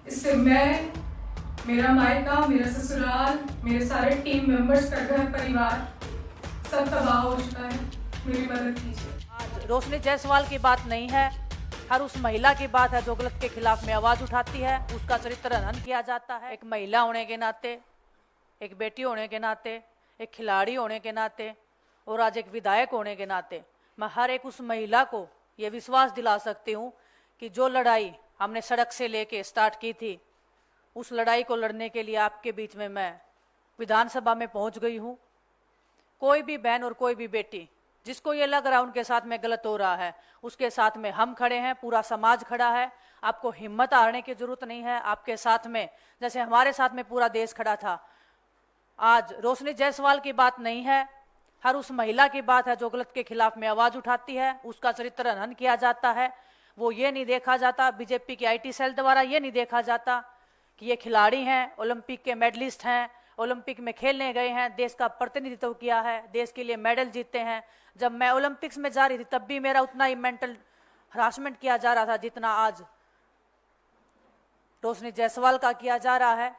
इससे मैं, मेरा मायका, मेरा ससुराल, मेरे सारे टीम मेंबर्स का घर परिवार सब तबाह हो चुका है। मेरी मदद कीजिए। आज रोशनी जायसवाल की बात नहीं है, हर उस महिला की बात है जो गलत के खिलाफ में आवाज उठाती है, उसका चरित्र हनन किया जाता है। एक महिला होने के नाते, एक बेटी होने के नाते, एक खिलाड़ी होने के नाते और आज एक विधायक होने के नाते मैं हर एक उस महिला को ये विश्वास दिला सकती हूँ कि जो लड़ाई हमने सड़क से लेके स्टार्ट की थी, उस लड़ाई को लड़ने के लिए आपके बीच में मैं विधानसभा में पहुंच गई हूँ। कोई भी बहन और कोई भी बेटी जिसको ये लग रहा है उनके साथ में गलत हो रहा है, उसके साथ में हम खड़े हैं, पूरा समाज खड़ा है। आपको हिम्मत हारने की जरूरत नहीं है। आपके साथ में जैसे हमारे साथ में पूरा देश खड़ा था। आज रोशनी जायसवाल की बात नहीं है, हर उस महिला की बात है जो गलत के खिलाफ में आवाज उठाती है, उसका चरित्र हनन किया जाता है। वो ये नहीं देखा जाता, बीजेपी की आईटी सेल द्वारा ये नहीं देखा जाता कि ये खिलाड़ी हैं, ओलंपिक के मेडलिस्ट हैं, ओलंपिक में खेलने गए हैं, देश का प्रतिनिधित्व किया है, देश के लिए मेडल जीते हैं। जब मैं ओलंपिक्स में जा रही थी तब भी मेरा उतना ही मेंटल हरासमेंट किया जा रहा था जितना आज रोशनी जायसवाल का किया जा रहा है,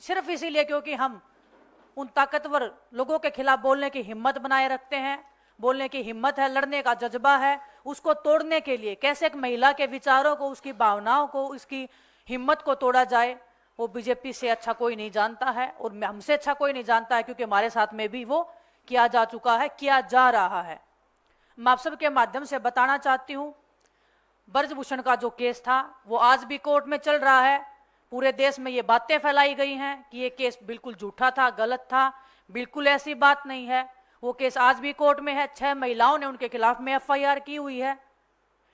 सिर्फ इसीलिए क्योंकि हम उन ताकतवर लोगों के खिलाफ बोलने की हिम्मत बनाए रखते हैं। बोलने की हिम्मत है, लड़ने का जज्बा है। उसको तोड़ने के लिए कैसे एक महिला के विचारों को, उसकी भावनाओं को, उसकी हिम्मत को तोड़ा जाए, वो बीजेपी से अच्छा कोई नहीं जानता है और हमसे अच्छा कोई नहीं जानता है, क्योंकि हमारे साथ में भी वो किया जा चुका है, किया जा रहा है। मैं आप सबके माध्यम से बताना चाहती हूँ, ब्रजभूषण का जो केस था वो आज भी कोर्ट में चल रहा है। पूरे देश में ये बातें फैलाई गई हैं कि ये केस बिल्कुल झूठा था, गलत था। बिल्कुल ऐसी बात नहीं है। वो केस आज भी कोर्ट में है। 6 महिलाओं ने उनके खिलाफ में एफआईआर की हुई है।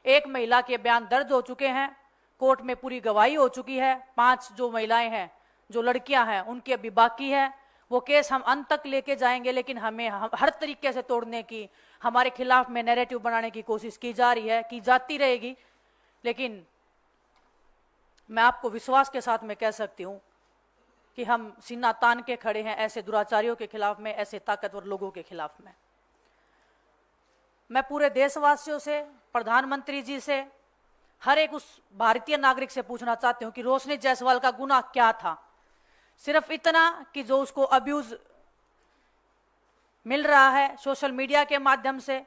1 महिला के बयान दर्ज हो चुके हैं, कोर्ट में पूरी गवाही हो चुकी है। 5 जो महिलाएं हैं, जो लड़कियां हैं, उनकी अभी बाकी है। वो केस हम अंत तक लेके जाएंगे, लेकिन हमें हर तरीके से तोड़ने की, हमारे खिलाफ में नैरेटिव बनाने की कोशिश की जा रही है, की जाती रहेगी। लेकिन मैं आपको विश्वास के साथ में कह सकती हूँ कि हम सीना तान के खड़े हैं ऐसे दुराचारियों के खिलाफ में, ऐसे ताकतवर लोगों के खिलाफ में। मैं पूरे देशवासियों से, प्रधानमंत्री जी से, हर एक उस भारतीय नागरिक से पूछना चाहती हूँ कि रोशनी जायसवाल का गुनाह क्या था। सिर्फ इतना कि जो उसको अब्यूज मिल रहा है सोशल मीडिया के माध्यम से,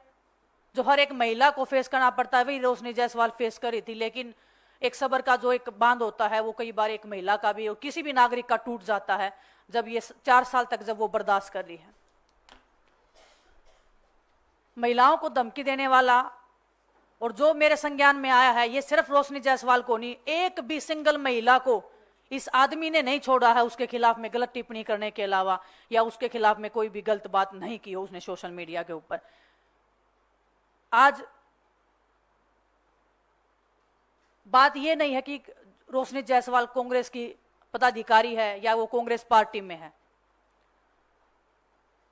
जो हर एक महिला को फेस करना पड़ता है, वही रोशनी जायसवाल फेस करी थी। लेकिन एक सबर का जो एक बांध होता है वो कई बार एक महिला का भी और किसी भी नागरिक का टूट जाता है जब ये 4 साल तक जब वो बर्दाश्त कर रही है। महिलाओं को धमकी देने वाला और जो मेरे संज्ञान में आया है, ये सिर्फ रोशनी जायसवाल को नहीं, एक भी सिंगल महिला को इस आदमी ने नहीं छोड़ा है उसके खिलाफ में गलत टिप्पणी करने के अलावा, या उसके खिलाफ में कोई भी गलत बात नहीं की हो उसने सोशल मीडिया के ऊपर। आज बात यह नहीं है कि रोशनी जायसवाल कांग्रेस की पदाधिकारी है या वो कांग्रेस पार्टी में है।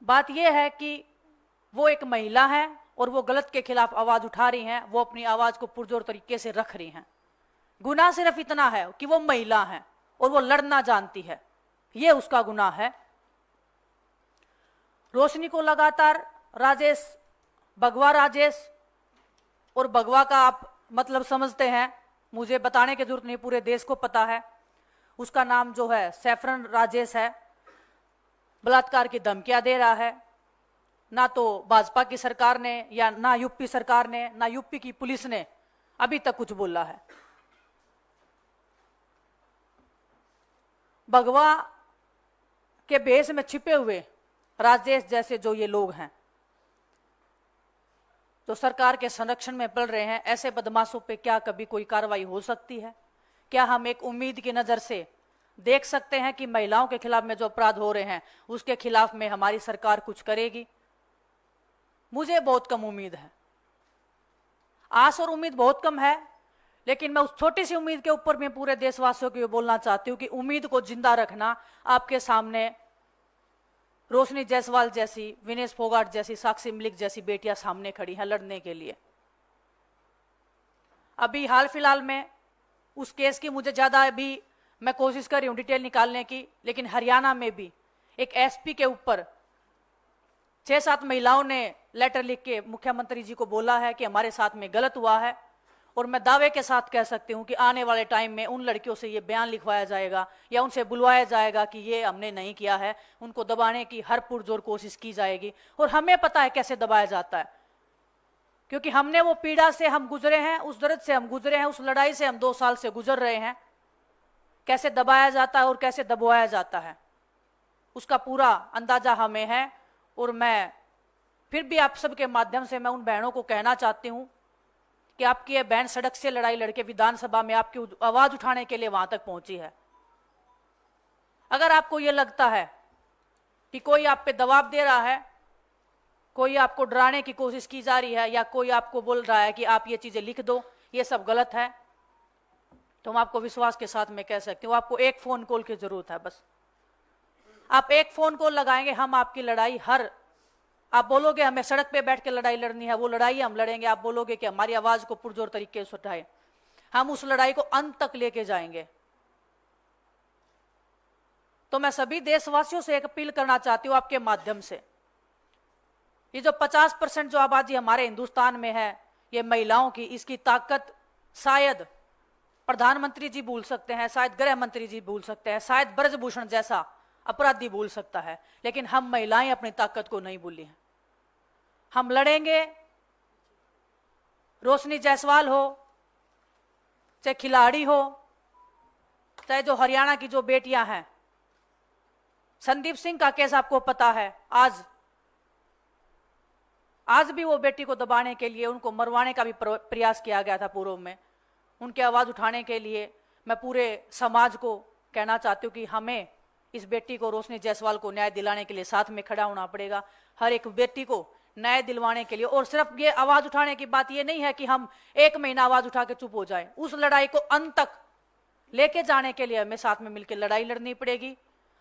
बात यह है कि वो एक महिला है और वो गलत के खिलाफ आवाज उठा रही हैं, वो अपनी आवाज को पुरजोर तरीके से रख रही हैं। गुनाह सिर्फ इतना है कि वो महिला है और वो लड़ना जानती है, ये उसका गुनाह है। रोशनी को लगातार राजेश, भगवा राजेश, और भगवा का आप मतलब समझते हैं, मुझे बताने की जरूरत नहीं, पूरे देश को पता है। उसका नाम जो है सैफरन राजेश है। बलात्कार की धमकियां दे रहा है। ना तो भाजपा की सरकार ने, या ना यूपी सरकार ने, ना यूपी की पुलिस ने अभी तक कुछ बोला है। भगवा के भेष में छिपे हुए राजेश जैसे जो ये लोग हैं, जो सरकार के संरक्षण में पड़ रहे हैं, ऐसे बदमाशों पे क्या कभी कोई कार्रवाई हो सकती है? क्या हम एक उम्मीद की नजर से देख सकते हैं कि महिलाओं के खिलाफ में जो अपराध हो रहे हैं उसके खिलाफ में हमारी सरकार कुछ करेगी? मुझे बहुत कम उम्मीद है, आस और उम्मीद बहुत कम है। लेकिन मैं उस छोटी सी उम्मीद के ऊपर मैं पूरे देशवासियों को बोलना चाहती हूँ कि उम्मीद को जिंदा रखना। आपके सामने रोशनी जायसवाल जैसी, विनेश फोगाट जैसी, साक्षी मलिक जैसी बेटियां सामने खड़ी हैं लड़ने के लिए। अभी हाल फिलहाल में उस केस की मुझे ज्यादा अभी मैं कोशिश कर रही हूँ डिटेल निकालने की, लेकिन हरियाणा में भी एक एसपी के ऊपर 6-7 महिलाओं ने लेटर लिख के मुख्यमंत्री जी को बोला है कि हमारे साथ में गलत हुआ है। और मैं दावे के साथ कह सकती हूं कि आने वाले टाइम में उन लड़कियों से ये बयान लिखवाया जाएगा या उनसे बुलवाया जाएगा कि ये हमने नहीं किया है। उनको दबाने की हर पुरजोर कोशिश की जाएगी और हमें पता है कैसे दबाया जाता है, क्योंकि हमने वो पीड़ा से हम गुजरे हैं, उस दर्द से हम गुजरे हैं, उस लड़ाई से हम 2 साल से गुजर रहे हैं। कैसे दबाया जाता है और कैसे दबाया जाता है उसका पूरा अंदाजा हमें है। और मैं फिर भी आप सबके माध्यम से मैं उन बहनों को कहना चाहती हूं कि आपकी ये बहन सड़क से लड़ाई लड़के विधानसभा में आपकी आवाज उठाने के लिए वहां तक पहुंची है। अगर आपको ये लगता है कि कोई आप पे दबाव दे रहा है, कोई आपको डराने की कोशिश की जा रही है, या कोई आपको बोल रहा है कि आप ये चीजें लिख दो, ये सब गलत है, तो मैं आपको विश्वास के साथ में कह सकती हूँ आपको एक फोन कॉल की जरूरत है। बस आप एक फोन कॉल लगाएंगे, हम आपकी लड़ाई आप बोलोगे हमें सड़क पे बैठ के लड़ाई लड़नी है, वो लड़ाई हम लड़ेंगे। आप बोलोगे कि हमारी आवाज को पुरजोर तरीके से उठाए, हम उस लड़ाई को अंत तक लेके जाएंगे। तो मैं सभी देशवासियों से एक अपील करना चाहती हूँ आपके माध्यम से, ये जो 50% जो आबादी हमारे हिंदुस्तान में है ये महिलाओं की, इसकी ताकत शायद प्रधानमंत्री जी भूल सकते हैं, शायद गृह मंत्री जी भूल सकते हैं, शायद ब्रजभूषण जैसा अपराधी भूल सकता है, लेकिन हम महिलाएं अपनी ताकत को नहीं भूली हैं। हम लड़ेंगे। रोशनी जायसवाल हो, चाहे खिलाड़ी हो, चाहे जो हरियाणा की जो बेटियां हैं, संदीप सिंह का केस आपको पता है। आज भी वो बेटी को दबाने के लिए, उनको मरवाने का भी प्रयास किया गया था पूर्व में। उनकी आवाज उठाने के लिए मैं पूरे समाज को कहना चाहती हूँ कि हमें इस बेटी को, रोशनी जायसवाल को न्याय दिलाने के लिए साथ में खड़ा होना पड़ेगा। हर एक बेटी को न्याय दिलवाने के लिए। और सिर्फ ये आवाज उठाने की बात ये नहीं है कि हम 1 महीना आवाज उठा के चुप हो जाएं। उस लड़ाई को अंत तक लेके जाने के लिए हमें साथ में मिलकर लड़ाई लड़नी पड़ेगी।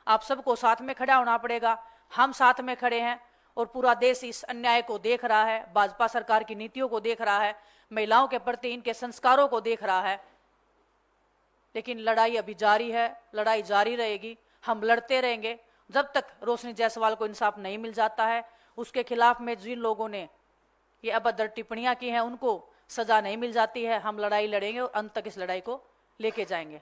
आप सबको साथ में खड़ा होना पड़ेगा। हम साथ में खड़े हैं और पूरा देश इस अन्याय को देख रहा है, भाजपा सरकार की नीतियों को देख रहा है, महिलाओं के प्रति इनके संस्कारों को देख रहा है। लेकिन लड़ाई अभी जारी है, लड़ाई जारी रहेगी। हम लड़ते रहेंगे जब तक रोशनी जायसवाल को इंसाफ नहीं मिल जाता है। उसके खिलाफ में जिन लोगों ने ये अभद्र टिप्पणियां की हैं उनको सजा नहीं मिल जाती है। हम लड़ाई लड़ेंगे और अंत तक इस लड़ाई को लेके जाएंगे।